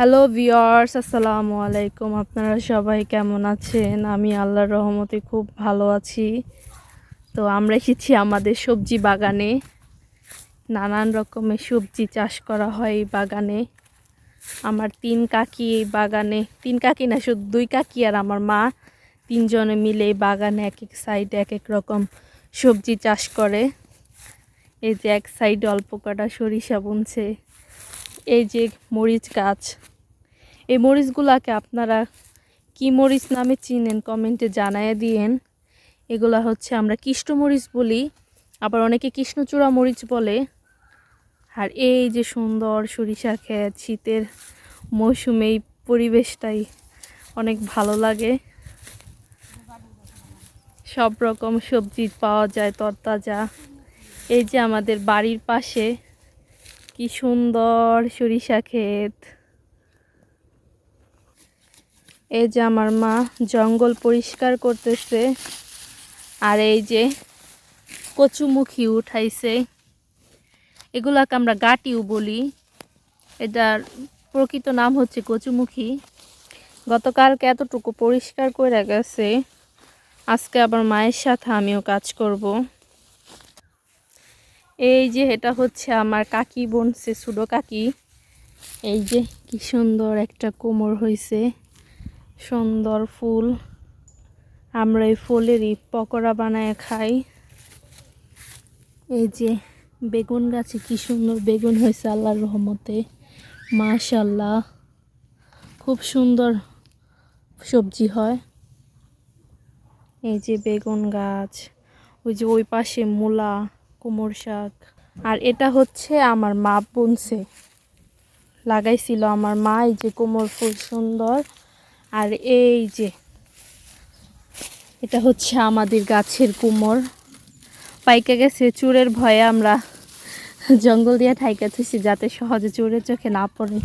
Hello viewers, আসসালামু আলাইকুম। আপনারা সবাই কেমন আছেন? আমি আল্লাহর রহমতে খুব ভালো আছি। তো আমরা এসেছি আমাদের সবজি বাগানে। নানান রকমের সবজি চাষ করা হয় এই বাগানে। আমার তিন কাকি এই বাগানে, তিন কাকি না, শুধু দুই কাকি আর আমার মা, তিনজনে মিলে এই বাগানে এক এক সাইডে এক এক রকম সবজি চাষ করে। এই যে এক সাইডে অল্প কটা সরিষা বুনছে, এই যে মরিচ গাছ। এই মরিচগুলাকে আপনারা কি মরিচ নামে চিনেন কমেন্টে জানায় দিয়েন। এগুলা হচ্ছে আমরা কৃষ্ণমরিচ বলি, আবার অনেকে কৃষ্ণচূড়া মরিচ বলে। আর এই যে সুন্দর সরিষা ক্ষেত, শীতের মৌসুমে এই পরিবেশটাই অনেক ভালো লাগে। সব রকম সবজি পাওয়া যায় তরতাজা। এই যে আমাদের বাড়ির পাশে কি সুন্দর সরিষা ক্ষেত। এই যে আমার মা জঙ্গল পরিষ্কার করতেছে। আর এই যে কচুমুখী উঠাইছে, এগুলাকে আমরা গাটিও বলি। এটার প্রকৃত নাম হচ্ছে কচুমুখী। গতকালকে এতটুকু পরিষ্কার করে গেছে, আজকে আবার মায়ের সাথে আমিও কাজ করব। এই যে এটা হচ্ছে আমার কাকি বনছে, ছোটো কাকি। এই যে কি সুন্দর একটা কোমর হয়েছে, সুন্দর ফুল। আমরা এই ফুলেরই পকোড়া বানায় খাই। এই যে বেগুন গাছে কি সুন্দর বেগুন হয়েছে আল্লাহর রহমতে, মাশাআল্লাহ। খুব সুন্দর সবজি হয়। এই যে বেগুন গাছ, ওই যে ওই পাশে মূলা, কুমড় শাক। আর এটা হচ্ছে আমার মা বুনছে, লাগাইছিল আমার মা। এই যে কুমড় ফুল সুন্দর। আর এই যে এটা হচ্ছে আমাদের গাছের কুমড়, পাইকে গেছে। চোরের ভয়ে আমরা জঙ্গল দিয়ে ঠাইকা থুইছি যাতে সহজে চোরের চোখে না পড়ে।